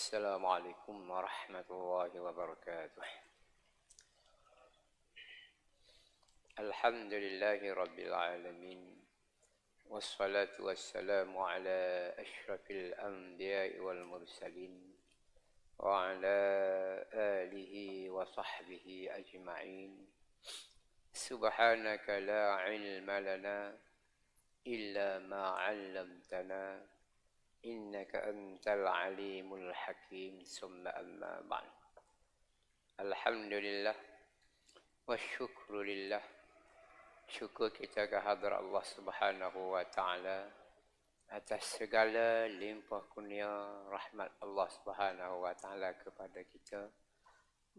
السلام عليكم ورحمة الله وبركاته. الحمد لله رب العالمين، والصلاة والسلام على أشرف الأنبياء والمرسلين وعلى آله وصحبه أجمعين. سبحانك لا علم لنا إلا ما علمتنا إنك أنت العليم الحكيم. ثم أما بعد. الحمد لله والشكر لله. Syukur kita kehadrat Allah Subhanahu wa Ta'ala atas segala limpah kurnia rahmat Allah Subhanahu wa Ta'ala kepada kita.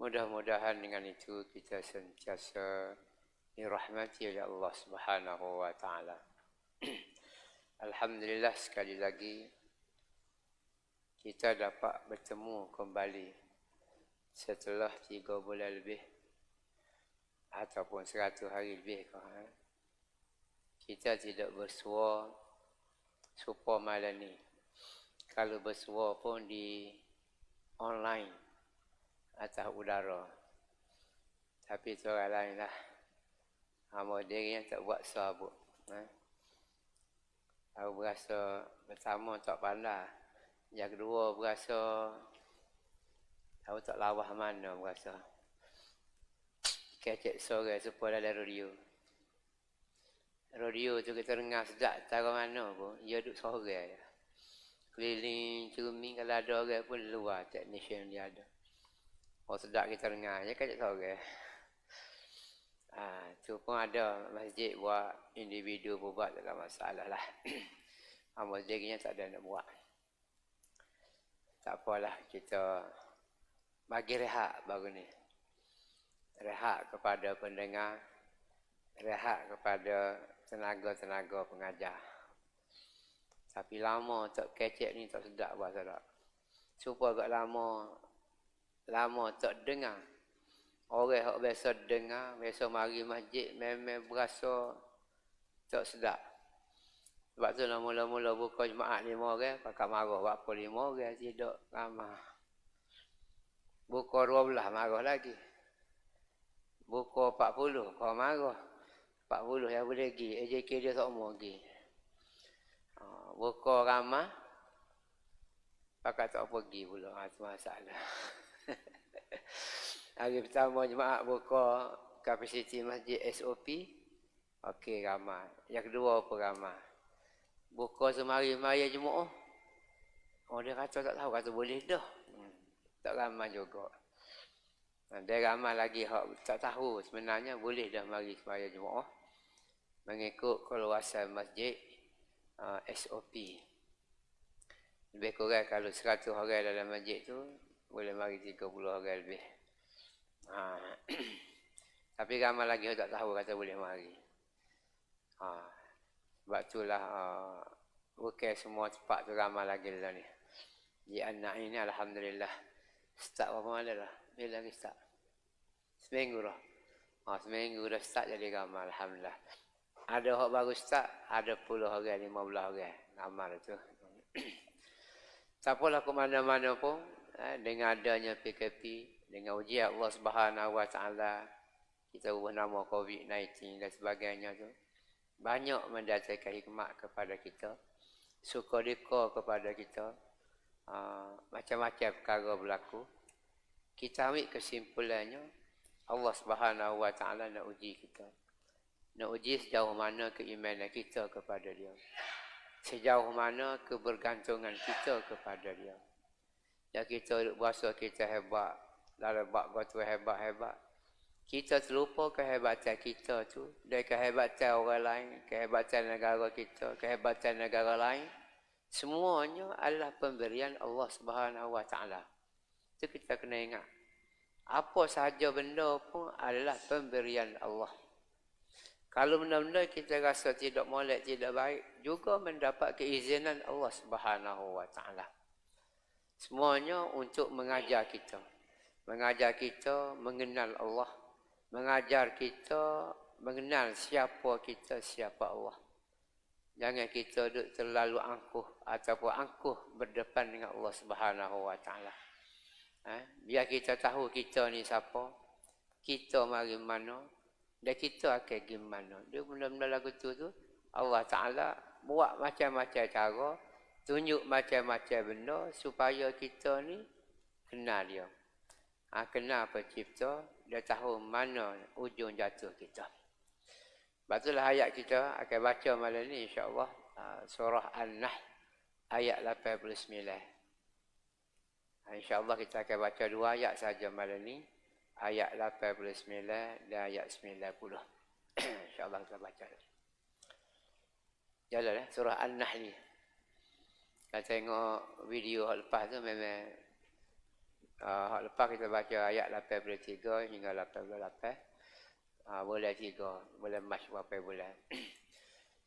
Mudah-mudahan dengan itu kita sentiasa dirahmati oleh Allah Subhanahu wa Ta'ala. Alhamdulillah, sekali lagi kita dapat bertemu kembali setelah 3 bulan lebih ataupun 100 hari lebih. Kita tidak bersua supaya malam ni. Kalau bersua pun di online atas udara. Tapi itu orang lain lah. Amal diri yang tak buat sabuk. Aku berasa pertama tak pandai. Yang kedua berasa aku tak lawah mana berasa. Kecek sore supaya dalam radio. Radio tu kita dengar sedap cara mana pun. Dia duduk sore je. Keliling cermin kalau ada orang pun luar technician dia ada. Oh sedap kita dengar. Dia kecek sore. Tu pun ada masjid buat individu buat tak ada masalah lah. Masjidnya tak ada nak buat. Tak apalah, kita bagi rehat baru ni. Rehat kepada pendengar, rehat kepada tenaga-tenaga pengajar. Tapi lama tak kecek ni tak sedap bahasa tak. Supaya agak lama tak dengar. Orang yang biasa dengar, biasa mari masjid, memang berasa tak sedap. Sebab tu mula-mula buka jemaat 5 orang, pakai marah. Buat apa 5 orang, tidak ramah. Buka 12, marah lagi. Buka 40, kau marah. 40 yang boleh pergi. AJK dia tak mau pergi. Buka ramah, pakai tak pergi pula. Itu masalah. Hari pertama jemaat buka kapasiti masjid SOP. Okey, ramah. Yang kedua apa ramah? Buka semari-mari jemaah. Oh, dia kata tak tahu, kata boleh dah. Tak ramai juga. Dia ramai lagi tak tahu sebenarnya boleh dah mari sembahyang jemaah mengikut keluasan masjid SOP. Lebih kurang kalau 100 orang dalam masjid tu boleh mari 30 orang lebih. Tapi ramai lagi tak tahu kata boleh mari. Sebab itulah bukan semua tempat tu ramai lagi lah ni. Di anak ini alhamdulillah. Start berapa malam dah? Bila lagi start? Seminggu dah. Seminggu dah start jadi ramai alhamdulillah. Ada orang baru start, ada 10 orang, 15 orang. Ramai tu. Tak apalah ke mana-mana pun. Dengan adanya PKP, dengan ujian Allah Subhanahu wa Ta'ala, kita ubah nama COVID-19 dan sebagainya tu. Banyak mendatangkan hikmat kepada kita. Suka duka kepada kita. Macam-macam perkara berlaku. Kita ambil kesimpulannya, Allah Subhanahu wa Ta'ala nak uji kita. Nak uji sejauh mana keimanan kita kepada dia. Sejauh mana kebergantungan kita kepada dia. Yang kita berasa kita hebat. Dalam bab tu hebat-hebat. Kita terlupa kehebatan kita tu. Dan kehebatan orang lain. Kehebatan negara kita. Kehebatan negara lain. Semuanya adalah pemberian Allah Subhanahu wa Ta'ala. Itu kita kena ingat. Apa sahaja benda pun adalah pemberian Allah. Kalau benda-benda kita rasa tidak molek, tidak baik, juga mendapat keizinan Allah Subhanahu wa Ta'ala. Semuanya untuk mengajar kita. Mengajar kita mengenal Allah. Mengajar kita mengenal siapa kita, siapa Allah. Jangan kita duduk terlalu angkuh ataupun angkuh berdepan dengan Allah Subhanahu Wa Taala. Biar kita tahu kita ni siapa, kita mari mana, dan kita akan pergi mana. Dia benda-benda lagu tu Allah Taala buat macam-macam cara, tunjuk macam-macam benda supaya kita ni kenal dia. Kenal pencipta, dia tahu mana ujung jatuh kita. Sebab itulah ayat kita akan baca malam ni insya-Allah, surah An-Nahl ayat 89. InsyaAllah kita akan baca 2 ayat saja malam ni. Ayat 89 dan ayat 90. InsyaAllah kita baca. Jalan surah An-Nahl ni. Kita tengok video hak lepas tu memang hak lepas kita baca ayat 83 hingga 88. Boleh 3, boleh mas berapa bulan.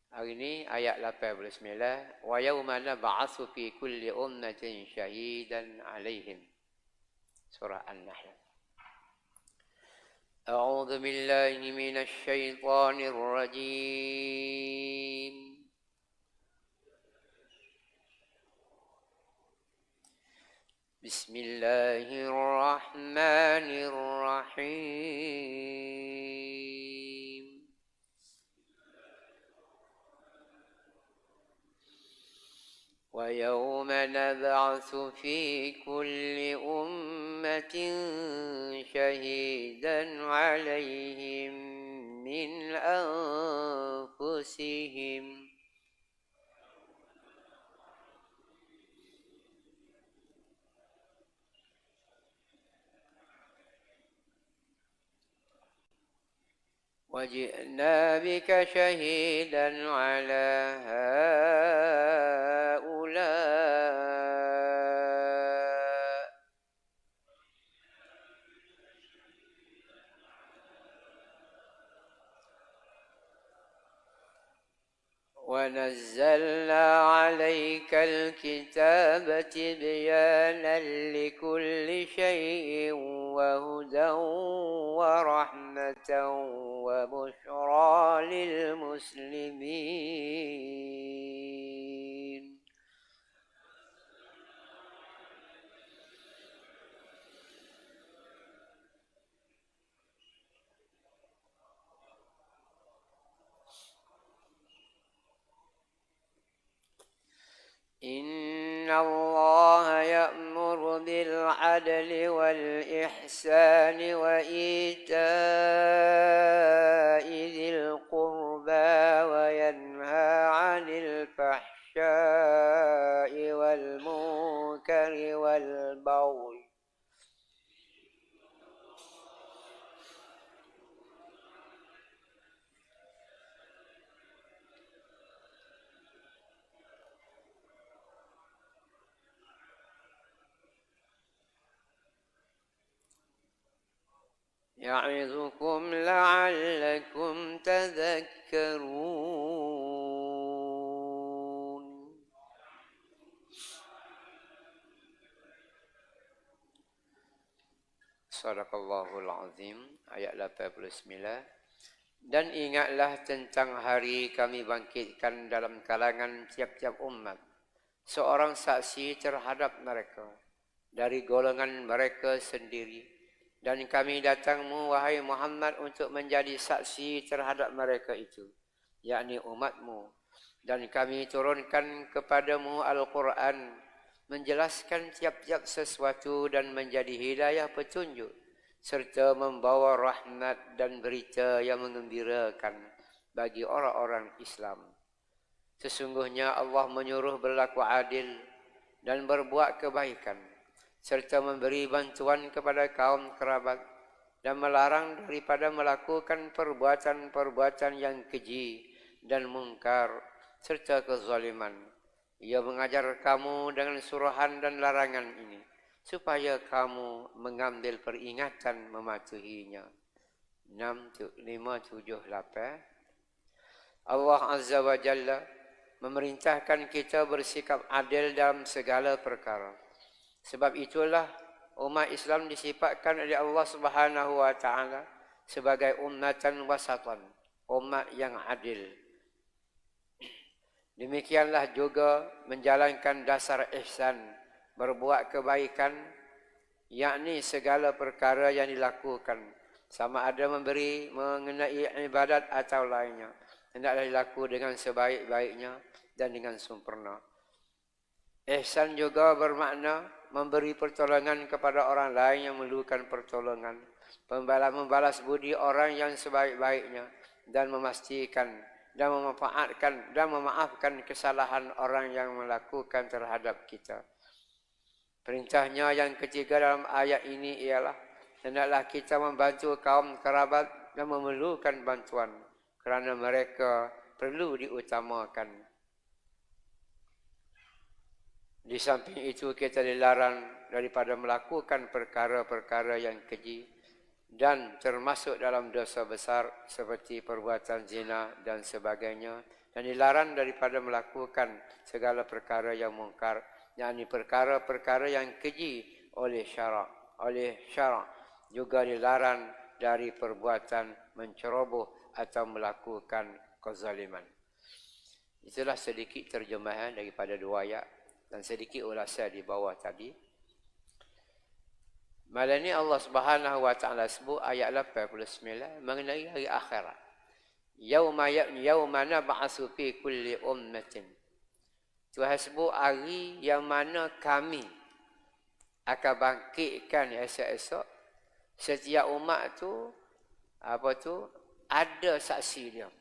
Hari ini ayat 89. Wa yawma nab'atsu fi kulli ummatin syahidan 'alaihim. Surah An-Nahl. A'udzu billahi minasy syaithanir rajim. Bismillahirrahmanirrahim. ويوم نبعث في كل أمة شهيدا عليهم من أنفسهم وجئنا بك شهيدا على هؤلاء ونزلنا عليك الكتاب تبيانا لكل شيء وهدى ورحمة وبشرى للمسلمين إن الله يأمر بالعدل والإحسان وإيتاء ذي القربى وينهى عن الفحشاء والمنكر والبغي يعظكم لعلكم تذكرون. Sadaqallahul Azim. Ayat 89. Dan ingatlah tentang hari kami bangkitkan dalam kalangan tiap-tiap umat seorang saksi terhadap mereka dari golongan mereka sendiri. Dan kami datangmu, wahai Muhammad, untuk menjadi saksi terhadap mereka itu, yakni umatmu. Dan kami turunkan kepadamu Al-Quran, menjelaskan tiap-tiap sesuatu dan menjadi hidayah petunjuk, serta membawa rahmat dan berita yang menggembirakan bagi orang-orang Islam. Sesungguhnya Allah menyuruh berlaku adil dan berbuat kebaikan, serta memberi bantuan kepada kaum kerabat dan melarang daripada melakukan perbuatan-perbuatan yang keji dan mungkar serta kezaliman. Ia mengajar kamu dengan suruhan dan larangan ini supaya kamu mengambil peringatan mematuhinya. 6, 5, 7, 8. Allah Azza wa Jalla memerintahkan kita bersikap adil dalam segala perkara. Sebab itulah umat Islam disifatkan oleh Allah Subhanahu wa Ta'ala sebagai ummatan wasatan, umat yang adil. Demikianlah juga menjalankan dasar ihsan, berbuat kebaikan, yakni segala perkara yang dilakukan, sama ada memberi mengenai ibadat atau lainnya, hendaklah dilakukan dengan sebaik-baiknya dan dengan sempurna. Ihsan juga bermakna memberi pertolongan kepada orang lain yang memerlukan pertolongan, membalas budi orang yang sebaik-baiknya, dan memastikan dan memanfaatkan dan memaafkan kesalahan orang yang melakukan terhadap kita. Perintahnya yang ketiga dalam ayat ini ialah hendaklah kita membantu kaum kerabat yang memerlukan bantuan, kerana mereka perlu diutamakan. Di samping itu kita dilarang daripada melakukan perkara-perkara yang keji dan termasuk dalam dosa besar seperti perbuatan zina dan sebagainya, dan dilarang daripada melakukan segala perkara yang mungkar, yakni perkara-perkara yang keji oleh syarak. Juga dilarang dari perbuatan menceroboh atau melakukan kezaliman. Itulah sedikit terjemahan daripada dua ayat dan sedikit ulasan di bawah tadi. Malam ini Allah Subhanahu wa taala sebut ayat 89 mengenai hari akhirat. Yauma nab'atsu fi kulli ummatin. Tuhan sebut hari yang mana kami akan bangkitkan esok-esok. Setiap umat tu ada saksi dia.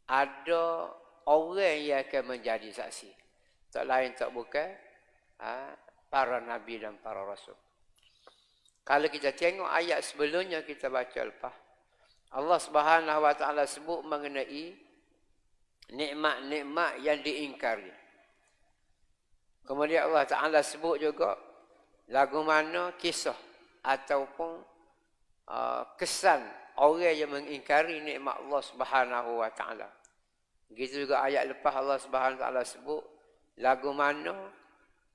Ada orang yang akan menjadi saksi. Tak lain tak bukan para nabi dan para rasul. Kalau kita tengok ayat sebelumnya kita baca lepas, Allah Subhanahu wa taala sebut mengenai nikmat-nikmat yang diingkari. Kemudian Allah Taala sebut juga lagu mana kisah ataupun kesan orang yang mengingkari nikmat Allah Subhanahu wa taala. Begitu juga ayat lepas Allah Subhanahu wa taala sebut lagu mana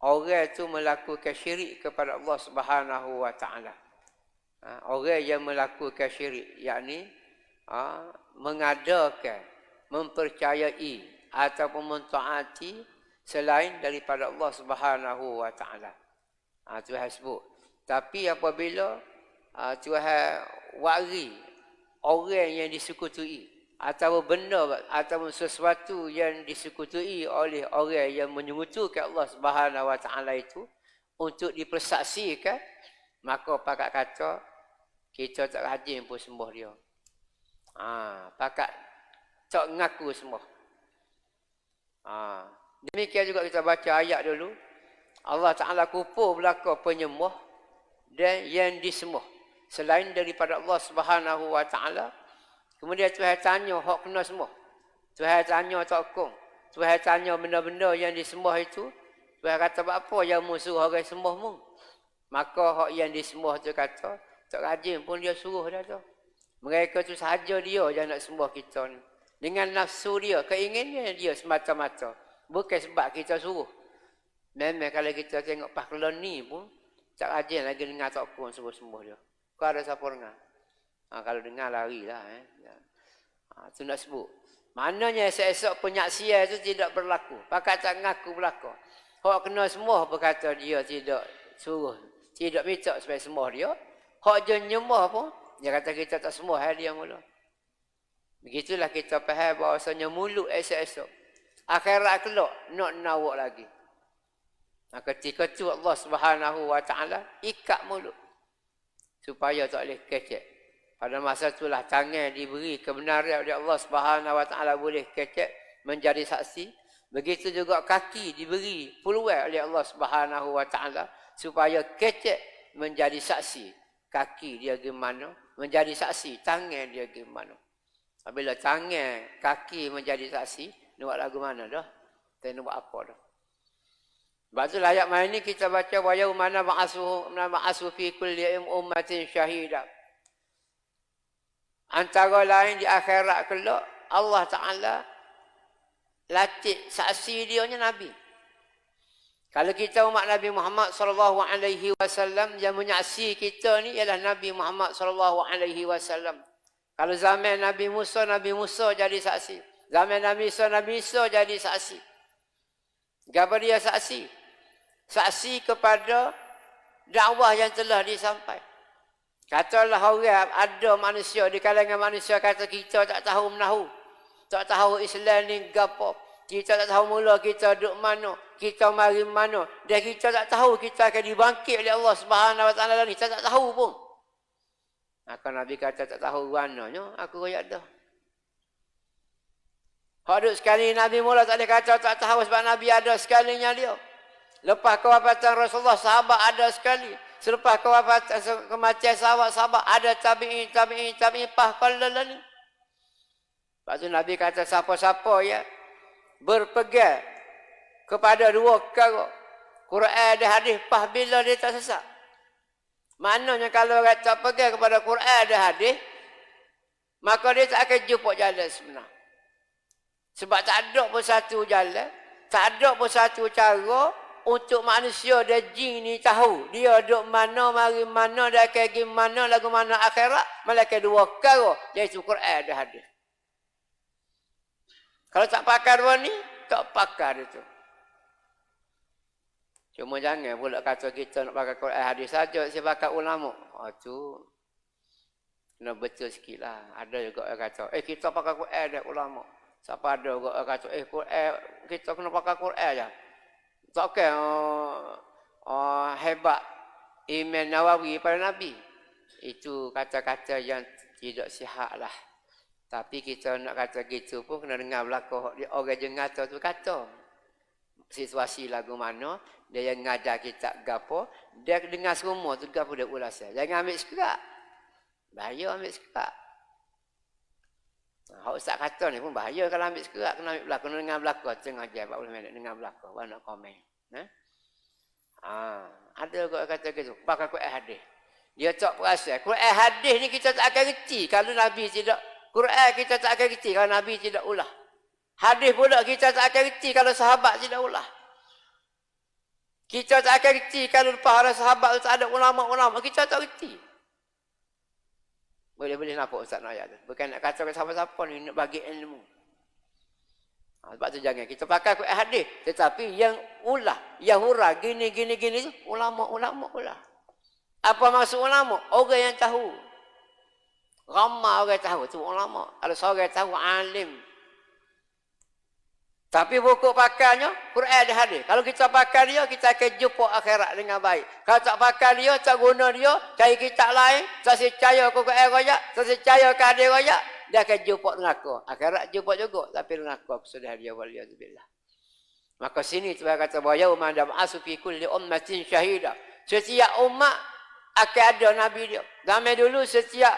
orang itu melakukan syirik kepada Allah Subhanahu wa taala. Orang yang melakukan syirik, yakni mengadakan, mempercayai ataupun mentaati selain daripada Allah Subhanahu wa taala. Tuhan sebut. Tapi apabila Tuhan wari orang yang disekutui atau benda atau sesuatu yang disekutui oleh orang yang menyekutukan Allah Subhanahu wa taala itu untuk dipersaksikan, maka pakak kata kita tak rajin pun sembah dia. Pakak tak ngaku sembah. Demikian juga kita baca ayat dulu. Allah Ta'ala kupur belaka penyembah dan yang disembah selain daripada Allah Subhanahu wa taala. Kemudian Tuhan tanya hak kena sembah. Tuhan tanya tak kong. Tuhan tanya benda-benda yang disembah itu. Tuhan kata apa yang mu suruh orang sembah mu? Maka hak yang disembah tu kata tak rajin pun dia suruh dah tu. Mereka tu sahaja dia yang nak sembah kita ni. Dengan nafsu dia, keinginan dia semata-mata. Bukan sebab kita suruh. Memang kalau kita tengok pahlawan ni pun tak rajin lagi dengar tak kong suruh sembah dia. Kau ada siapa dengar? Kalau dengar larilah. Itu nak sebut. Maknanya esok-esok penyaksian itu tidak berlaku. Pakat tak ngaku berlaku. Hak kena sembah berkata dia tidak suruh. Tidak minta supaya sembah dia. Hak je nyembah pun. Dia kata kita tak sembah dia mula. Begitulah kita faham bahawasanya mulut esok-esok. Akhirat kelak nak nawak lagi. Ketika itu Allah Subhanahu wa taala ikat mulut. Supaya tak boleh kecek. Pada masa itulah tangan diberi kebenaran oleh Allah Subhanahu wa taala boleh kecek menjadi saksi. Begitu juga kaki diberi peluang oleh Allah Subhanahu wa taala supaya kecek menjadi saksi. Kaki dia gimana? Menjadi saksi. Tangan dia gimana? Apabila tangan, kaki menjadi saksi, nak buat lagu mana dah? Tak nak buat apa dah? Sebab itulah ayat mana ni kita baca wa yauma nab'atsu fi kulli ummatin syahida. Antara lain di akhirat kelak Allah Ta'ala latih saksi dia nya Nabi. Kalau kita umat Nabi Muhammad SAW yang menyaksi kita ni ialah Nabi Muhammad SAW. Kalau zaman Nabi Musa jadi saksi. Zaman Nabi Isa jadi saksi. Gapo dia saksi? Saksi kepada dakwah yang telah disampaikan. Katalah orang ada manusia di kalangan manusia kata kita tak tahu menahu. Tak tahu Islam ni gapo. Kita tak tahu mula kita duduk mana, kita mari mana. Dan kita tak tahu kita akan dibangkit oleh Allah Subhanahu Wa Taala ni. Kita tak tahu pun. Maka Nabi kata tak tahu warnanya, aku royak dah. Hadut sekali Nabi mula tak boleh kata tak tahu sebab Nabi ada sekalinya dia. Lepas kewafatan Rasulullah, sahabat ada sekali. Selepas kematian sahabat ada tabi'in, pahqalala ni. Lepas tu Nabi kata siapa-siapa ya berpegang kepada dua perkara, Quran dan hadis, pah bila dia tak sesat. Maknanya kalau orang tak pegang kepada Quran dan hadis, maka dia tak akan jumpa jalan sebenar. Sebab tak ada pun satu jalan, tak ada pun satu cara untuk manusia dan jin ni tahu dia duduk mana, mari mana, dia akan pergi mana, lagu mana akhirat, malaikat dua perkara, iaitu Quran dan hadis. Kalau tak pakar dua ni, tak pakar itu. Cuma jangan pula kata kita nak pakai Quran hadis saja, saya pakai ulama. Tu kena betul sikit lah. Ada juga yang kata, kita pakai Quran dan ulama. Siapa ada juga yang kata, Quran, kita kena pakai Quran je. Tak hebat Imam Nawawi pada Nabi. Itu kata-kata yang tidak sihat lah. Tapi kita nak kata gitu pun kena dengar belakang orang jengata tu kata. Situasi lagu mana, dia yang ngajar kita gapo, dia dengar semua tu gapo dia ulas. Jangan ambil sekerak. Bahaya ambil sekerak. Hak ustaz kata ni pun bahaya kalau ambil sekerak, kena ambil belakang, kena dengar belakang, tengah ajar 40 minit dengar belakang, baru nak komen. Ada orang kata gitu, pakai Quran hadis. Dia tak perasan. Quran hadis ni kita tak akan reti kalau Nabi tidak. Quran kita tak akan reti kalau Nabi tidak ulah. Hadis pula kita tak akan reti kalau sahabat tidak ulah. Kita tak akan reti kalau lepas para sahabat tu tak ada ulama-ulama. Kita tak reti. Boleh-boleh nampak Ustaz nak ayat tu. Bukan nak kata siapa-siapa ni nak bagi ilmu. Sebab tu jangan kita pakai Quran hadis. Tetapi yang ulah, yang hurah, gini tu, ulama-ulama ulah. Apa maksud ulama? Orang yang tahu. Ramai orang tahu, tu ulama. Kalau seorang tahu, alim. Tapi buku pakainya, Quran dan hadis. Kalau kita pakai dia, kita akan jumpa akhirat dengan baik. Kalau tak pakai dia, tak guna dia, cari kitab lain, tak percaya ke Quran royak, tak percaya ke hadis royak, dia akan jumpa neraka. Akhirat jumpa juga, tapi neraka sudah dia waliyadzubillah. Maka sini Tuhan kata bahawa yauma nab'atsu fi kulli ummatin syahida. Setiap umat akan ada nabi dia. Zaman dulu setiap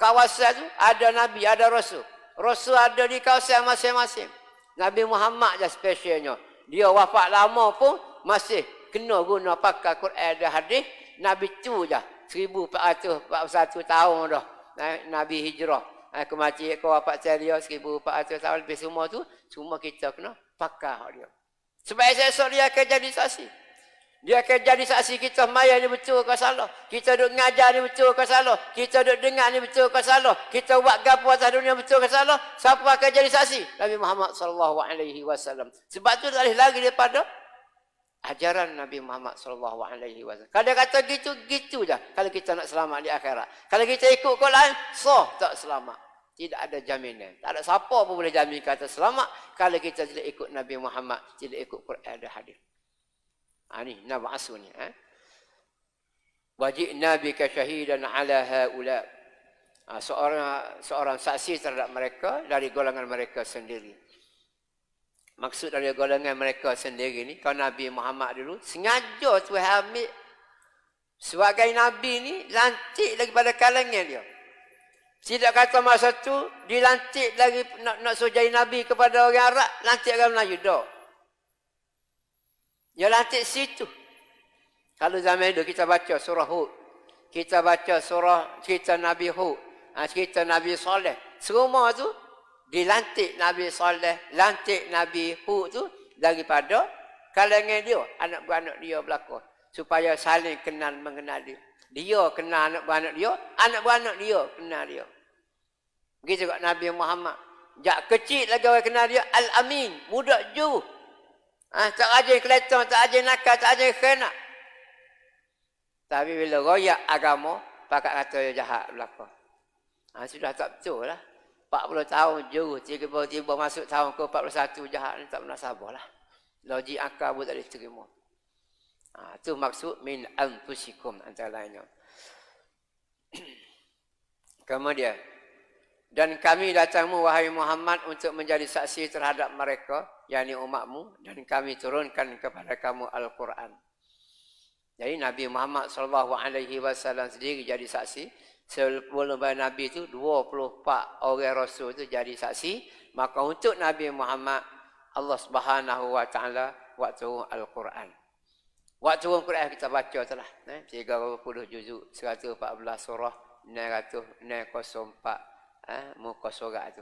kawasan tu ada nabi, ada rasul. Rasul ada di kawasan masing-masing. Nabi Muhammad je spesialnya. Dia wafat lama pun masih kena guna pakai Quran dan hadis. Nabi tu je. 1441 tahun dah. Nabi hijrah. Kematian wafat dia 1400 tahun lebih semua tu. Semua kita kena pakai dia. Sebab esok dia akan jadi saksi. Dia akan jadi saksi kita maya ni betul ke salah. Kita duduk ngajar ni betul ke salah. Kita duduk dengar ni betul ke salah. Kita buat gapo atas dunia betul ke salah. Siapa akan jadi saksi? Nabi Muhammad SAW. Sebab tu tak boleh lari daripada ajaran Nabi Muhammad SAW. Kalau dia kata gitu, gitu je. Kalau kita nak selamat di akhirat. Kalau kita ikut kau lain, tak selamat. Tidak ada jaminan. Tak ada siapa pun boleh jamin kata selamat. Kalau kita tidak ikut Nabi Muhammad, tidak ikut Quran dan hadis. Ini nab'asu ni. Waji'na bika syahidan ala haula. Seorang saksi terhadap mereka dari golongan mereka sendiri. Maksud dari golongan mereka sendiri ni, kalau Nabi Muhammad dulu sengaja Tuhan ambil sebagai Nabi ni lantik lagi pada kalangan dia. Tidak kata masa tu dilantik lagi nak suruh jadi Nabi kepada orang Arab, lantik orang Melayu. Tak. Dia lantik situ. Kalau zaman itu kita baca surah Hud. Kita baca surah cerita Nabi Hud. Cerita Nabi Saleh. Semua tu dilantik Nabi Saleh. Lantik Nabi Hud tu daripada kalangan dia. Anak-beranak dia berlaku. Supaya saling kenal mengenal dia. Dia kenal anak-beranak dia. Anak-beranak dia kenal dia. Begitu juga Nabi Muhammad. Jak kecil lagi orang kenal dia. Al-Amin. Budak juru. Tak rajin keleton, tak rajin nakal, tak rajin kena. Tapi bila royak agama, pakat kata jahat belakang. Sudah tak betul lah. 40 tahun juru, tiba-tiba masuk tahun ke 41 jahat ni tak pernah sabarlah. Logik akal pun tak boleh terima. Itu maksud min anfusikum antara lainnya. Kemudian, dan kami datangmu wahai Muhammad untuk menjadi saksi terhadap mereka, yakni umatmu, dan kami turunkan kepada kamu Al-Quran. Jadi Nabi Muhammad SAW sendiri jadi saksi. Sebelum Nabi itu 24 orang Rasul itu jadi saksi. Maka untuk Nabi Muhammad, Allah Subhanahu Wa Taala waktu Al-Quran. Waktu Al-Quran kita baca telah. 30 juzuk, 114 surah, 904 muka surat itu.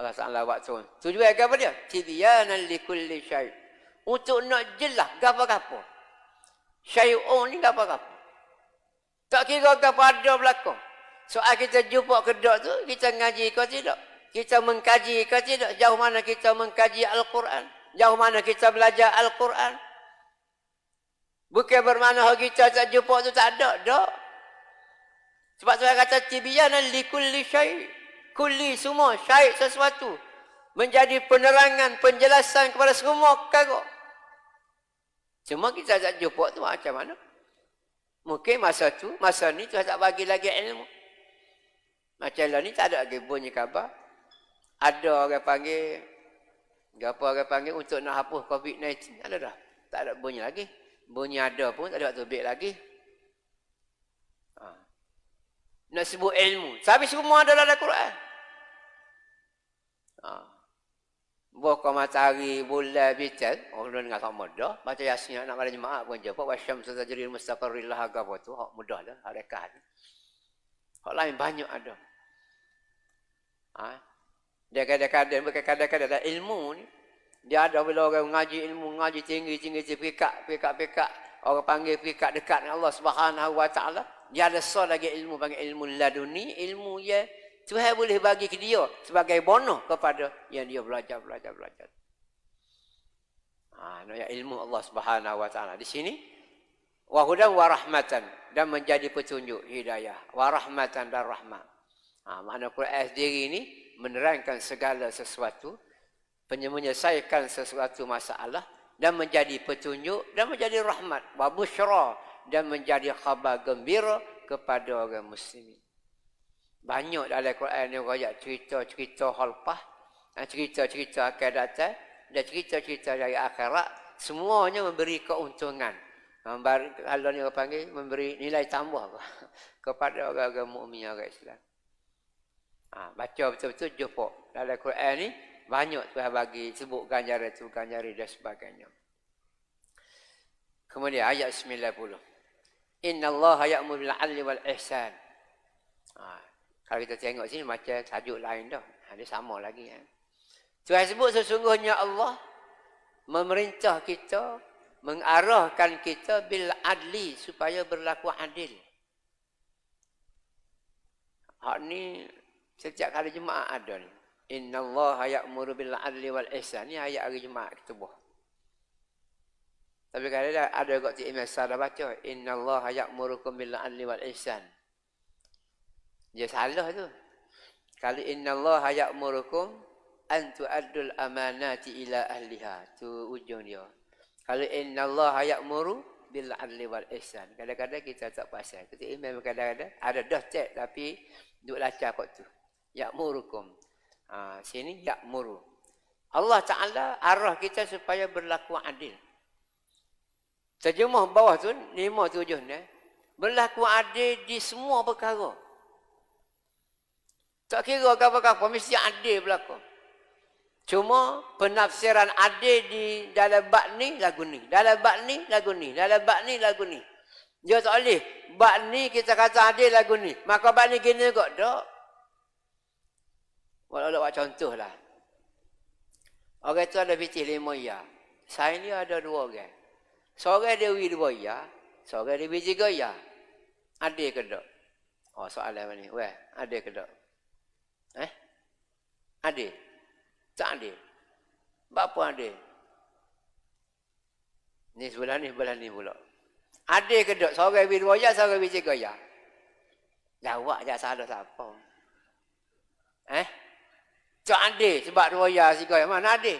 Allah Taala waktu. Tujuan apa dia? Tibyanan likulli syai'. Untuk nak jelas apa-apa. Syai'un ni apa-apa. Tak kira apa ada belakang. Soal kita jumpa kedok tu, kita ngaji ke tidak? Kita mengkaji ke tidak? Jauh mana kita mengkaji Al-Quran? Jauh mana kita belajar Al-Quran? Bukan bermakna kita tak jumpa tu tak ada. Tak. Sebab saya kata tibyanan likulli syai'. Kulli semua, syai' sesuatu. Menjadi penerangan, penjelasan kepada semua perkara. Cuma kita tak jumpa tu macam mana? Mungkin masa ni tu tak bagi lagi ilmu. Macam lah ni tak ada lagi bunyi khabar. Ada orang panggil, apa orang panggil untuk nak hapus COVID-19. Ada dah. Tak ada bunyi lagi. Bunyi ada pun tak ada waktu baik lagi. Nak sebut ilmu. Tapi semua adalah dalam Quran. Buka matahari, bulan, bintang. Orang dengan sama dah. Baca Yasin nak malam Jumaat pun je. Pak Wasyam tajril mustaqarrillah agama tu. Hak mudah dah. Harekat. Hak lain banyak ada. Dia kadang-kadang ada ilmu ni. Dia ada bila orang mengaji ilmu, mengaji tinggi-tinggi, pikak. Orang panggil pikak dekat dengan Allah Subhanahu Wa Taala. Dia ada lagi ilmu, panggil ilmu laduni. Ilmu ya Tuhan boleh bagi ke dia sebagai bonus kepada yang dia belajar. Nak ilmu Allah Subhanahu Wa Taala. Di sini wa hudan wa rahmatan, dan menjadi petunjuk hidayah. Wa rahmatan dan rahmat. Makna Quran sendiri ini menerangkan segala sesuatu, menyelesaikan sesuatu masalah, dan menjadi petunjuk, dan menjadi rahmat. Wa busyra, dan menjadi khabar gembira kepada orang muslimin. Banyak dalam Quran ni rakyat cerita-cerita halpah, cerita-cerita akan datang, dan cerita-cerita dari akhirat. Semuanya memberi keuntungan. Kalau ni orang panggil, memberi nilai tambah kepada orang-orang mukmin, orang Islam. Baca betul-betul jumpa. Dalam Quran ni, banyak Tuhan bagi sebut ganjaran tu, ganjaran dan sebagainya. Kemudian ayat 90. Inna Allah ya'muru bil 'adli wal ihsan. Kalau kita tengok sini macam tajuk lain dah. Dia sama lagi. Tuhan sebut sesungguhnya Allah memerintah kita, mengarahkan kita bil adli, supaya berlaku adil. Hak ni setiap kali Jumaat ada ni. Inna Allah ya'muru bil adli wal ihsan. Ni ayat hari Jumaat kita buat. Tapi kalau ada kat Imam Sada baca, Inna Allah ya'murukum bil adli wal ihsan. Dia salah tu. Kalau Inna Allah ya'murukum an tu'addul amanati ila ahliha. Tu ujung dia. Kalau Inna Allah ya'muru bil adli wal ihsan. Kadang-kadang kita tak pasal. Kita imam kadang-kadang ada dah cek tapi duk lacak kot tu. Ya'murukum. Sini ya'muru. Allah Ta'ala arah kita supaya berlaku adil. Terjemah bawah tu 5 7 ni. Berlaku adil di semua perkara. Tak kira apa-apa, mesti adil berlaku. Cuma penafsiran adil di dalam bab ni lagu ni. Dalam bab ni lagu ni. Dalam bab ni lagu ni. Dia tak boleh. Bab ni kita kata adil lagu ni. Maka bab ni gini kot. Tak. Walau buat contoh lah. Orang tu ada piti 5 ya. Saya ni ada 2 orang. Seorang dia beri 2 ya. Seorang dia beri 3 ya. Adil ke tak? Oh soalan ni. Weh, adil ke tak? Adil? Tak adil. Bapa adil? Ni sebelah ni pula. Ada ke dok? Seorang beri 2 ya, seorang beri 3 ya. Jawab je salah siapa. Cak ada sebab 2 ya 3 ya. Mana ada?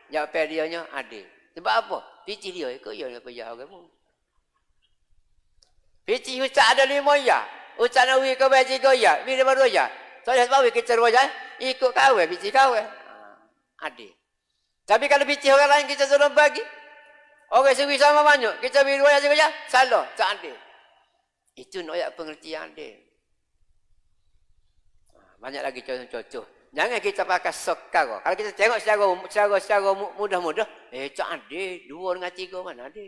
Jawab dia nya ada. Sebab apa? Pici dia ikut ya apa ya orang pun. Pici ucap ada 5 ya. Ucap nak wi ke bagi 3 ya. Bila baru ya. Soalnya sebab kita 2 ya ikut kawan pici kawan. Ada. Tapi kalau pici orang lain kita suruh bagi. Orang sendiri sama banyak. Kita beri 2 ya 3 ya. Salah. Tak ada. Itu nak ayat pengertian dia. Banyak lagi contoh-contoh. Jangan kita pakai sekarang. Kalau kita tengok secara mudah-mudah, tak ada. 2 dengan 3 mana ada.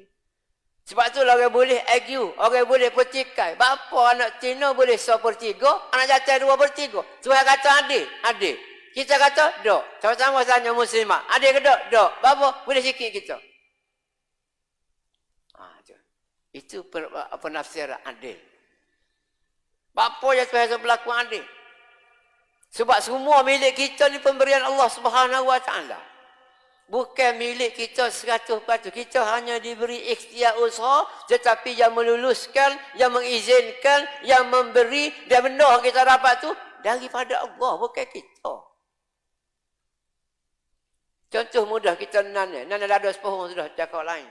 Sebab tu orang boleh argue, orang boleh pertikai. Bapa anak Cina boleh 1/3, anak jatuh 2/3. Tuhan kata ada, ada. Kita kata, dok. Sama-sama tanya muslimah. Ada ke dok? Dok. Bapa boleh sikit kita. Itu penafsiran adil. Bapa yang Tuhan berlaku adil. Sebab semua milik kita ni pemberian Allah Subhanahu Wa Taala. Bukan milik kita 100%. Kita hanya diberi ikhtiar usaha, tetapi yang meluluskan, yang mengizinkan, yang memberi dan benda yang kita dapat tu daripada Allah, bukan kita. Contoh mudah kita nana lada sepohong sudah cakap lain.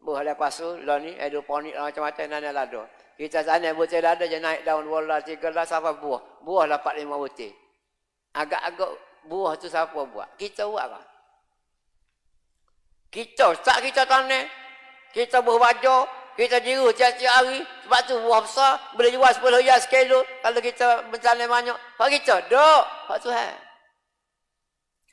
Buah lepas tu, lah ni, hidroponik macam-macam nana lada. Kita sana butir lada je naik daun 2 lah, 3 lah, siapa buah. Buah lah 4-5 butir. Agak-agak buah tu siapa buat? Kita buat kan? Kita, tak kita tanam. Kita buah baju, kita jiru tiap-tiap hari. Sebab tu buah besar, boleh jual 10 riyal sekilo. Kalau kita bertanam banyak. Hak kita, dok. Hak Tuhan.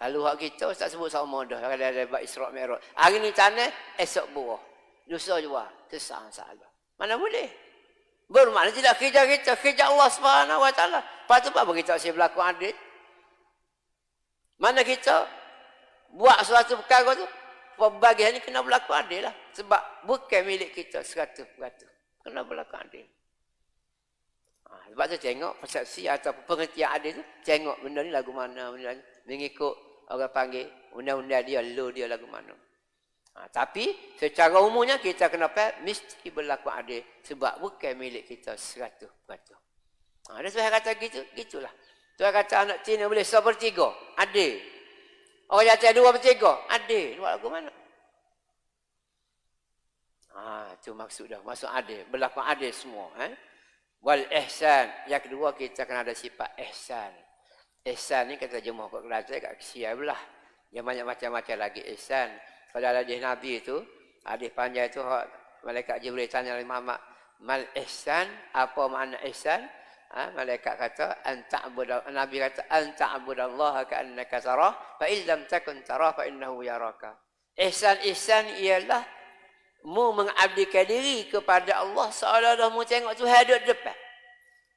Kalau hak kita, tak sebut sama dah. Kalau ada buat Isra' Mi'raj. Hari ni tanam, esok buah. Lusa jual. Kesah salah. Mana boleh? Bermakna tidak kerja kita. Kerja Allah Subhanahu Wa Taala. Lepas tu apa kita asyik berlaku adil? Mana kita buat suatu perkara tu, pembagian ni kena berlaku adil lah. Sebab bukan milik kita 100%. Kena berlaku adil. Sebab tu tengok persepsi atau pengertian adil tu, tengok benda ni lagu mana, benda ni. Mengikut orang panggil, undang-undang dia, law dia lagu mana. Tapi secara umumnya kita kena mesti berlaku adil sebab bukan milik kita 100%. Ada Tuhan kata gitu, gitulah. Tuhan kata anak Cina boleh 1/3, adil. Orang jatuh 2/3, adil. Buat lagu mana? Itu maksud dah, maksud adil, berlaku adil semua. Wal ihsan. Yang kedua kita kena ada sifat ihsan. Ihsan ni kita terjemah kat Kelantan kat Kesian belah. Yang banyak macam-macam lagi ihsan. Pada hadis Nabi itu, hadis panjang itu, malaikat Jibril tanya oleh Muhammad, mal ihsan, apa makna ihsan? Malaikat kata, Nabi kata, anta'budallaha ka'annaka tarah, fa illam takun tarah, fa innahu yaraka. Ihsan ialah mu mengabdikan diri kepada Allah seolah-olah mu tengok Tuhan duduk depan.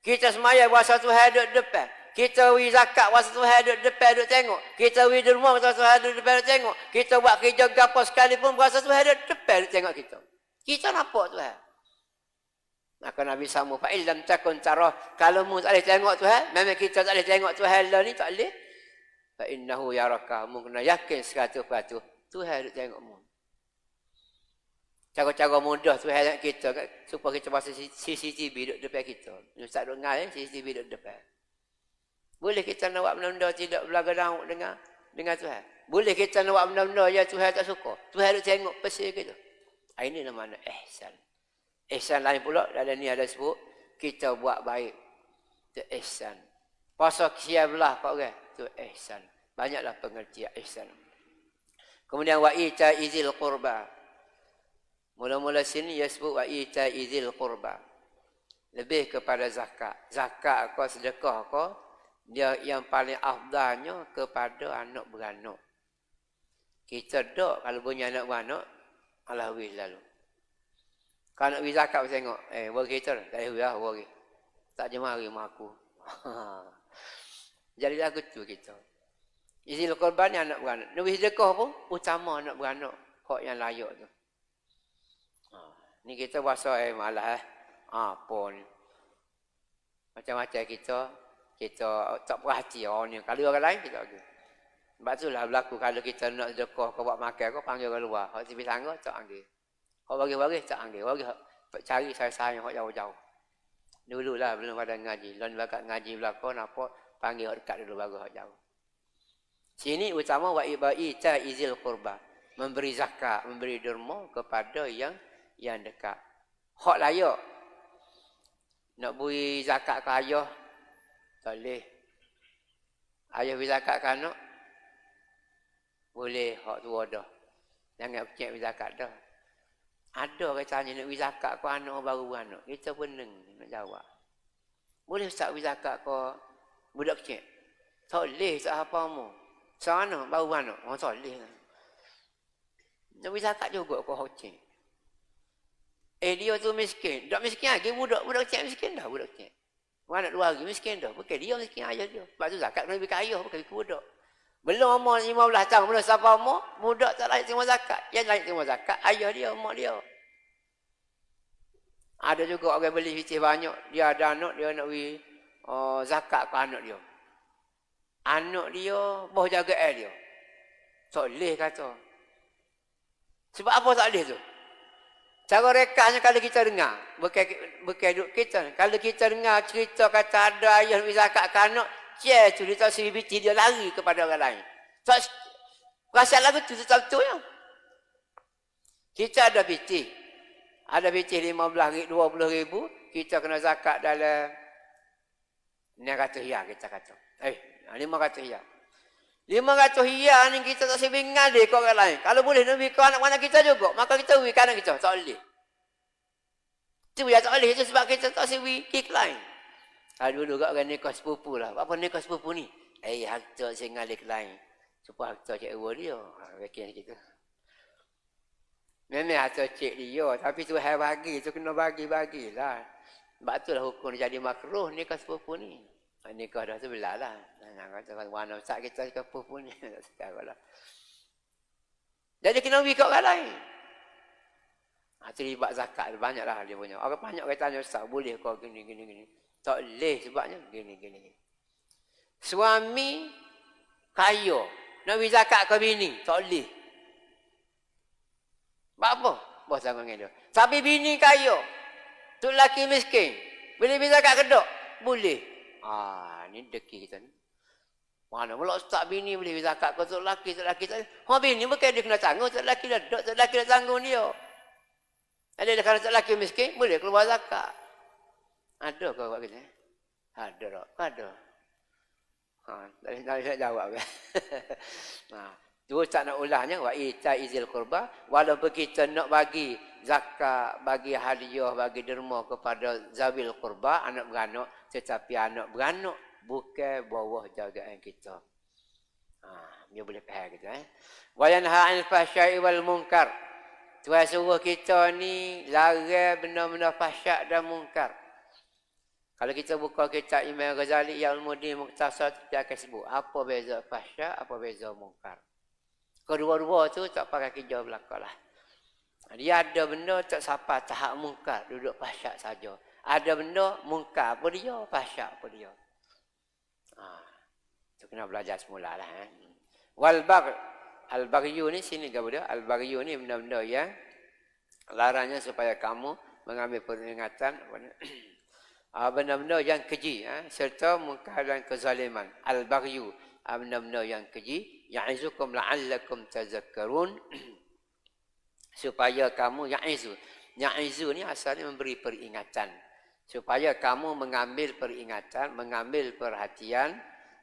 Kita semaya bahasa Tuhan duduk depan. Kita beri zakat masa Tuhan duduk depan duduk tengok. Kita beri derma masa Tuhan duduk depan duduk tengok. Kita buat kerja gapo sekalipun masa Tuhan duduk depan duduk tengok kita. Kita nampak Tuhan. Maka Nabi sambung, fa illam takun tarah, kalau mu tak boleh tengok Tuhan, memang kita tak boleh tengok Tuhan lah ni, tak boleh. Fa innahu yaraka, mu kena yakin 100% Tuhan duduk tengok mu. Cara-cara mudah Tuhan kita supaya kita pasal CCTV duduk depan kita. Ustaz duduk ngai CCTV duduk depan. Boleh kita nak buat benda-benda tidak berlaga-lagu dengan Tuhan. Boleh kita nak buat benda-benda yang Tuhan tak suka. Tuhan duk tengok pesir kita. Ini namanya ihsan. Ihsan lain pula dalam ni ada sebut kita buat baik. Itu ihsan. Pasal kesian belah pak orang. Itu ihsan. Banyaklah pengertian ihsan. Kemudian wa ita izil qurba. Mula-mula sini dia sebut wa ita izil qurba. Lebih kepada zakat. Zakat kau sedekah kau dia yang paling afdalnya kepada anak beranak. Kita dok kalau punya anak beranak, alhamdulillah lalu. Kalau nak pergi zakat tengok, bagi kita tak boleh bagi. Tak jemari mak aku. Jadi lagu tu kita. Izil korban ni anak beranak. Nak pergi sedekah pun utama anak beranak, hak yang layak tu. Ni kita bahasa malah apa ni. Macam-macam kita tak perhati orang ni. Kalau orang lain kita lagi. Sebab itulah berlaku kalau kita nak sedekah, kau buat makan, kau panggil orang luar. Hak tipi sangga, tak panggil. Kau bagi-bagi, tak panggil. Bagi cari saya-saya yang jauh-jauh. Dululah belum ada ngaji. Lalu bakat ngaji belakang, apa, panggil orang dekat dulu, bagi orang jauh. Sini utama wa ita izil qurba. Memberi zakat, memberi derma kepada yang dekat. Hak layak. Nak beri zakat ke ayah, tak boleh. Ayah beri zakat ke anak, boleh, hak tua dah. Jangan percaya beri zakat dah. Ada katanya nak beri zakat ke anak baru anak. Kita pening nak jawab. Boleh tak beri zakat ke budak kecil? Tak boleh, tak apa-apa. Sana baru anak, orang tak boleh. Nak beri zakat juga ke hak kecil. Dia tu miskin. Tak miskin lagi, budak kecil miskin dah, budak kecil. Anak 2 hari miskin dah. Bukan dia miskin, ayah dia. Sebab tu zakat kena beri ke ayah, bukan beri ke budak. Belum umur 15 tahun, belum siapa umur, budak tak layak terima zakat. Yang layak terima zakat, ayah dia, mak dia. Ada juga orang beli vicih banyak, dia ada anak, dia nak beri zakat ke anak dia. Anak dia, boh jaga dia. Tak boleh kata. Sebab apa tak boleh tu? Cara rekahnya kalau kita dengar, bukan duduk kita. Kalau kita dengar cerita kata ada ayah beri zakat ke anak, tu dia tak sebiji dia lari kepada orang lain. Tak rasa lagu tu tak betul ya. Kita ada biti. Ada biti 15 20 ribu, kita kena zakat dalam 900 riyal kita kata. 500 riyal. 500 riyal ni kita tak sebiji ngalih ke orang lain. Kalau boleh nak beri ke anak-anak kita juga, maka kita beri ke anak kita. Tak boleh. Itu ya tak boleh. Itu sebab kita tak sebiji kik lain. Dulu kat orang nikah sepupu lah. Apa nikah sepupu ni? Harta saya ngalih ke lain. Supaya harta cik Ewa dia. Bikin kita. Memang harta cik dia. Tapi Tuhan bagi. Tu kena bagi-bagilah. Sebab itulah hukum jadi makruh nikah sepupu ni. Nikah dah sebelah lah. Nak kata mana besar kita nikah sepupu ni. Tak sekarang lah. Jadi kena bagi kat orang lain. Terlibat zakat. Banyak lah dia punya. Orang banyak kata tanya Ustaz. Boleh kau gini. Tak boleh sebabnya gini. Suami kaya. Nak beri zakat ke bini. Tak boleh. Sebab apa? Bos sama dengan dia. Tapi bini kaya. Tu lelaki miskin. Boleh beri zakat ke tak? Boleh. Ni deki kita ni. Mana pula tak bini boleh beri zakat ke tu lelaki. Bini bukan dia kena tanggung. Tu lelaki dah duduk. Tu lelaki dah tanggung dia. Ada kerana tu lelaki miskin. Boleh keluar zakat. Ada ke buat kita? Ada tak? Ada. Tak boleh jawab. Tu tak nak ulahnya. Wa ita izil qurba. Walaupun kita nak bagi zakat, bagi hadiah, bagi derma kepada zawil qurba, anak beranak. Tetapi anak beranak bukan bawah jagaan kita. Dia boleh faham kita. Wa yanha 'anil fahsya'i wal munkar. Tuhan suruh kita ni larang benda-benda fahsyak dan munkar. Kalau kita buka kitab Imam Ghazali yang Al-Mudi Mukhtasar, dia akan sebut apa beza fahsyak, apa beza munkar. Kedua-dua tu tak pakai kerja belakang lah. Dia ada benda tak sampai tahap munkar, duduk fahsyak saja. Ada benda munkar apa dia, fahsyak apa dia. Tu kena belajar semula lah. Al-baghyu ni sini ke dia? Al-baghyu ni benda-benda yang larangnya supaya kamu mengambil peringatan. Benda-benda yang keji, serta munkar dan kezaliman. Al-baghyu, benda-benda yang keji. Ya'izukum la'allakum tazakkarun. Supaya kamu ya'izu. Ya'izu ni asalnya memberi peringatan. Supaya kamu mengambil peringatan, mengambil perhatian.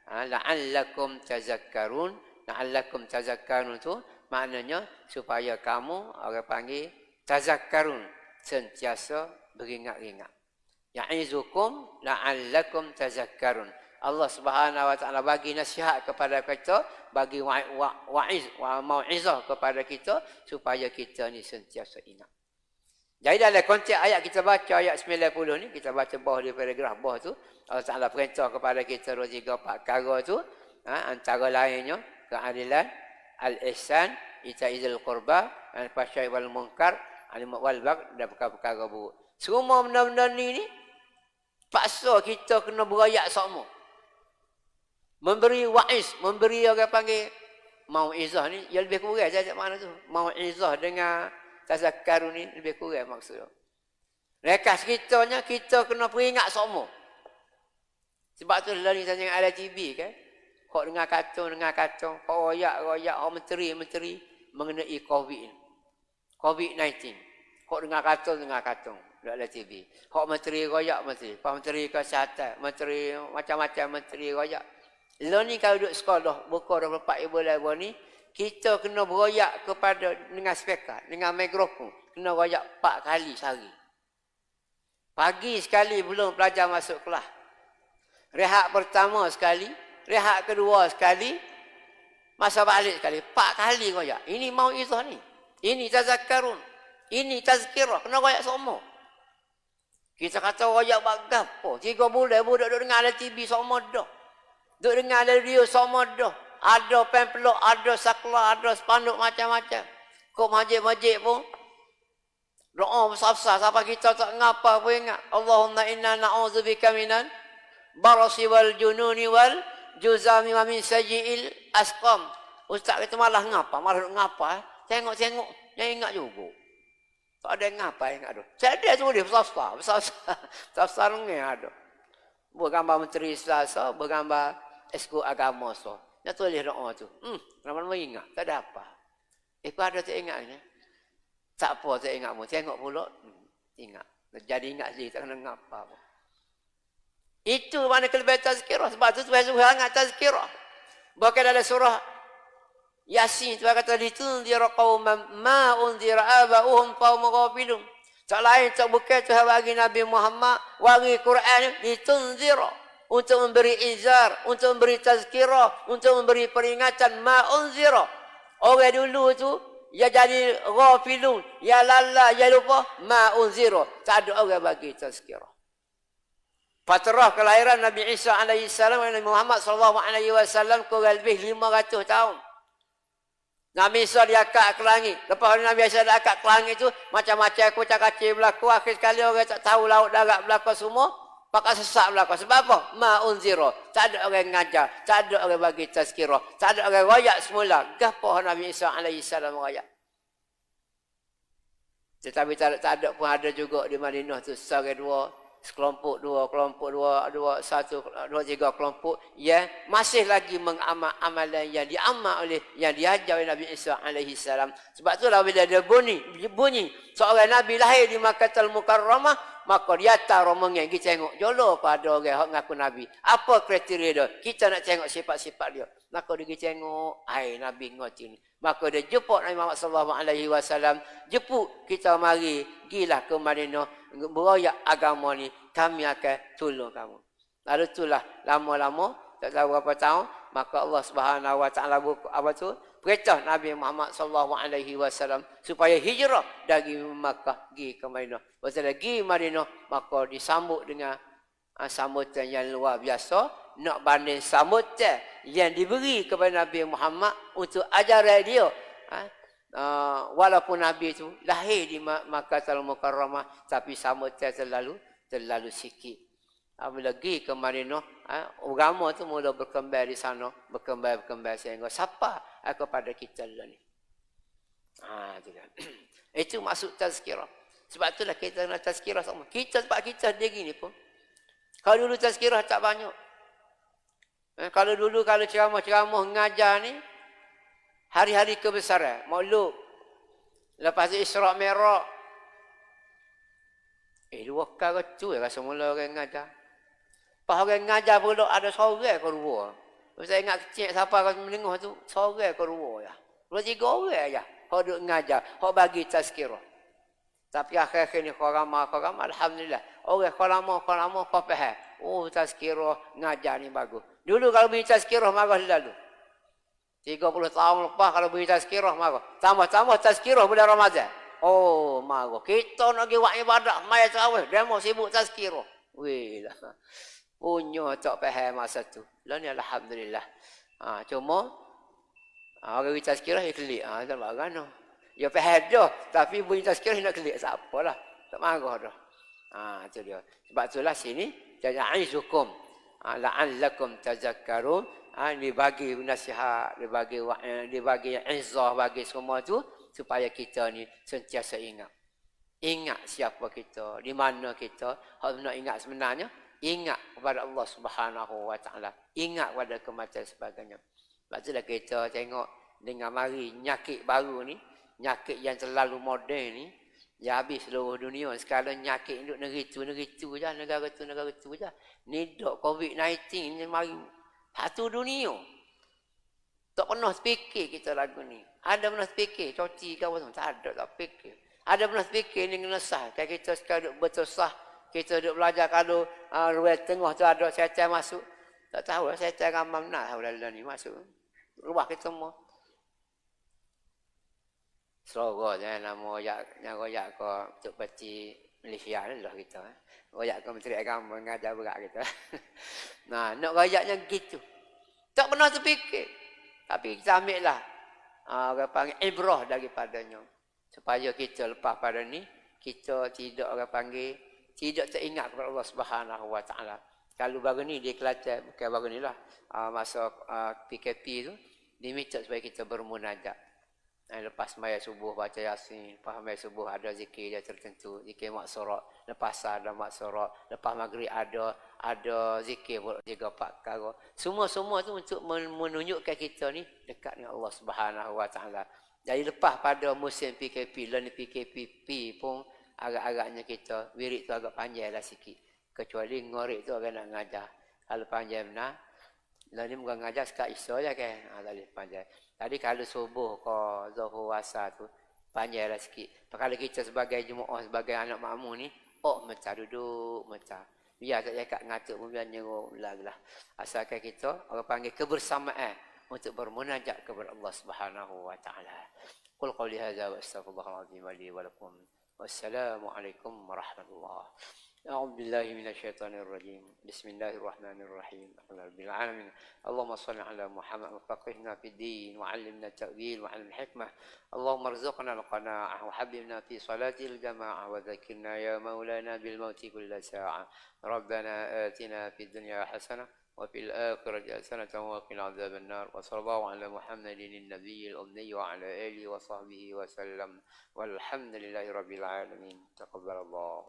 La'allakum tazakkarun. La'allakum tazakkarun tu maknanya supaya kamu, orang panggil tazakkarun, sentiasa beringat-ingat. Ya'izukum la'allakum tazakkarun. Allah Subhanahu wa taala bagi nasihat kepada kita, bagi mau'izah kepada kita supaya kita ni sentiasa ingat. Jadi dalam konteks ayat kita baca ayat 90 ni, kita baca bawah di paragraf bawah tu, Allah Taala perintah kepada kita 3-4 perkara tu, antara lainnya keadilan, al-ihsan, ita'izul qurba, al-fahsya'i wal munkar, wal bagh, dan perkara-perkara buruk. Semua benda-benda ni paksa kita kena berayak sama. Memberi wa'iz, memberi orang panggil Mau'izah ni, ya lebih kurang saja mana tu. Mau'izah dengan tazakkarun ni lebih kurang maksudnya. Rekas kita kena peringat semua. Sebab tu lah ni tanya ada TV kan. Kau dengar kacung. Kau royak, kau menteri mengenai COVID ni. COVID-19. Kau dengar kacung. Tak ada TV. Kau menteri royak, Kau menteri kesihatan, menteri macam-macam, menteri royak. Lo ni kalau duduk sekolah, buka 24 bulan ni, kita kena beroyak kepada dengan speaker, dengan mikrofon. Kena royak 4 kali sehari. Pagi sekali belum pelajar masuk kelas. Rehat pertama sekali, rehat kedua sekali, masa balik sekali. 4 kali royak. Ini mau'izah ni. Ini tazakkarun. Ini tazkirah. Kena royak semua. Kita kata royak bagapo. 3 bulan budak duduk dengar ada TV semua dah. Duduk dengar ada radio semua dah. Ada pamphlet, ada saklar, ada spanduk macam-macam. Kok masjid-masjid pun doa besar-besar sampai kita tak ngapa pun ingat. Allahumma inna na'udzubika minan barasi wal jununi wal juzami wa min sayyi'il asqam. Ustaz kita malah ngapa? Tengok-tengok, yang ingat juga. Tak ada ngapa ingat tu. Saya tu dia besar-besar ni ada. Bergambar menteri selasa, bergambar esko agama so. Dia tulis doa tu. Lama-lama ingat, tak ada apa. Kau ada tak ingatnya? Tak apa tak ingatmu. Tengok pula, ingat. Jadi ingat sendiri, tak kena ngapa pun. Itu mana kelebihan tazkirah. Sebab tu Tuhan suruh hangat tazkirah. Bahkan dalam surah Yasin, Tuhan kata, litunzira qawman ma unzira aba'uhum qawman ghafilun. Tak lain, tak bukan Tuhan bagi Nabi Muhammad, bagi Quran, litunzira. Untuk memberi izar, untuk memberi tazkirah, untuk memberi peringatan, ma unzira. Orang dulu tu, ya jadi ghafilun, ya lalla, ya lupa, ma unzira. Tak ada orang bagi tazkirah. Fatrah kelahiran Nabi Isa alaihi salam dan Nabi Muhammad sallallahu alaihi wasallam kurang lebih 500 tahun. Nabi Isa diangkat ke langit. Lepas Nabi Isa diangkat ke langit tu, macam-macam kucak-kacir berlaku. Akhir sekali orang tak tahu laut darat berlaku semua. Pakai sesak berlaku. Sebab apa? Ma'un zero. Tak ada orang ngajar. Tak ada orang bagi tazkirah. Tak ada orang rayak semula. Gapah Nabi Isa alaihi salam rayak. Tetapi tak ada pun ada juga di Madinah tu. Seorang dua, sekelompok dua, kelompok dua, satu, dua, tiga kelompok. Ya, masih lagi mengamal amalan yang diamal oleh, yang diajar oleh Nabi Isa alaihi salam. Sebab itulah bila dia bunyi seorang Nabi lahir di Makkahul Mukarramah, maka dia taruh mengengi tengok jolo pada orang yang ngaku Nabi. Apa kriteria dia? Kita nak tengok sifat-sifat dia. Maka dia tengok, Nabi ngoti ni. Maka dia jemput Nabi Muhammad sallallahu alaihi wasallam, jemput kita mari gilah ke Madinah beroyak agama ni, kami akan tolong kamu. Lalu itulah lama-lama tak tahu berapa tahun, maka Allah Subhanahu wa taala apa tu? Perintah Nabi Muhammad sallallahu alaihi wasallam supaya hijrah dari Makkah pergi ke Madinah. Pasal pergi Madinah maka disambut dengan sambutan yang luar biasa. Nak banding sambutan yang diberi kepada Nabi Muhammad untuk ajaran dia. Walaupun Nabi itu lahir di Makkahul Mukarramah, tapi sambutan terlalu sikit. Bila pergi ke Madinah, agama tu mula berkembang di sana, berkembang sehingga siapa kepada kita lah ni. Itu maksud tazkirah. Sebab itulah kita nak tazkirah sama. Sebab kita diri ni pun, kalau dulu tazkirah tak banyak. Kalau ceramah-ceramah ngajar ni, hari-hari kebesaran, maulud, lepas tu Isra' Mi'raj. 2 kali tu rasa mula orang ngajar. Pas orang ngajar pula ada seorang ke 2. Saya ingat kecil siapa kau mendengar tu, seorang ke 2 ya. 2-3 orang ya. Kau duk ngajar, kau bagi tazkirah. Tapi akhir-akhir ni kau ramah, alhamdulillah. Orang kau lama kau faham. Oh, tazkirah ngajar ni bagus. Dulu kalau beri tazkirah marah lalu. 30 tahun lepas kalau beri tazkirah marah. Tambah tazkirah bulan Ramadan. Oh, marah. Kita nak pergi buat ibadat, maya tarawih, demo sibuk tazkirah. Weh lah. Punya tak faham masa tu. Lah ni alhamdulillah. Cuma orang beri tazkirah dia kelik. Tak marah. Dia faham dah, tapi beri tazkirah nak kelik siapalah. Tak marah dah. Itu dia. Sebab itulah sini jaza'izukum la'allakum tazakkarun. Dia bagi nasihat, dia bagi izzah, bagi semua tu supaya kita ni sentiasa ingat. Ingat siapa kita, di mana kita. Kalau nak ingat sebenarnya, ingat kepada Allah Subhanahu Wa Taala. Ingat kepada kematian sebagainya. Sebab itulah kita tengok dengan mari nyakit baru ni, nyakit yang terlalu moden ni, ya habis seluruh dunia. Sekarang nyakit duduk negeri tu je, negara tu je. Ni dok COVID-19 ni mari satu dunia. Tak pernah fikir kita lagu ni. Ada pernah fikir, cuci ke apa? Tak ada, tak fikir. Ada pernah fikir ni kena sah. Kalau kita sekarang duduk betul sah, kita duduk belajar kalau ruang tengah tu ada syaitan masuk. Tak tahu lah syaitan ramam nak tahu dalam ni masuk. Rubah kita semua. Selora je nama royak ke Tok Peti Malaysia ni lah kita. Royak ke Menteri Agama mengajar berat kita. Nah, nak royaknya gitu. Tak pernah terfikir. Tapi kita ambil lah. Orang panggil ibrah daripadanya. Supaya kita lepas pada ni, kita tidak orang panggil, tidak teringat kepada Allah Subhanahu Wa Taala. Kalau baru ni dia Kelantan, bukan baru ni lah. Masa PKP tu, dia minta supaya kita bermunajat. Lepas sembahyang subuh baca Yasin, lepas sembahyang subuh ada zikir dia tertentu, zikir maksurat, lepas ada maksurat, lepas maghrib ada zikir 3-4 perkara. Semua tu untuk menunjukkan kita ni dekat dengan Allah Subhanahu Wa Taala. Jadi lepas pada musim PKP, lain PKP pun agak-agaknya kita wirid tu agak panjang lah sikit. Kecuali ngorek tu agak nak ngajar. Kalau panjang benar, lain ni bukan ngajar sekat iso je kan. Tak boleh panjang. Tadi kalau subuh ke zuhur asar tu panjang lah sikit. Kalau kita sebagai jemaah, sebagai anak makmum ni, macam duduk, macam. Biar tak cakap ngatuk pun biar nyeruk lah. Asalkan kita, orang panggil kebersamaan untuk bermunajat kepada Allah Subhanahu Wa Taala. Qul qawli hadza wa astaghfirullahal azim li wa lakum. Wassalamualaikum warahmatullahi wabarakatuh. أعوذ بالله من الشيطان الرجيم بسم الله الرحمن الرحيم الحمد لله رب العالمين اللهم صل على محمد وفقهنا في الدين وعلمنا التأويل وعلم الحكمة اللهم ارزقنا القناعة وحببنا في صلاة الجماعة وذكرنا يا مولانا بالموت كل ساعة ربنا آتنا في الدنيا حسنة وفي الآخرة حسنة وقنا عذاب النار وصلى الله على محمد النبي الأمي وعلى آله وصحبه وسلم والحمد لله رب العالمين تقبل الله.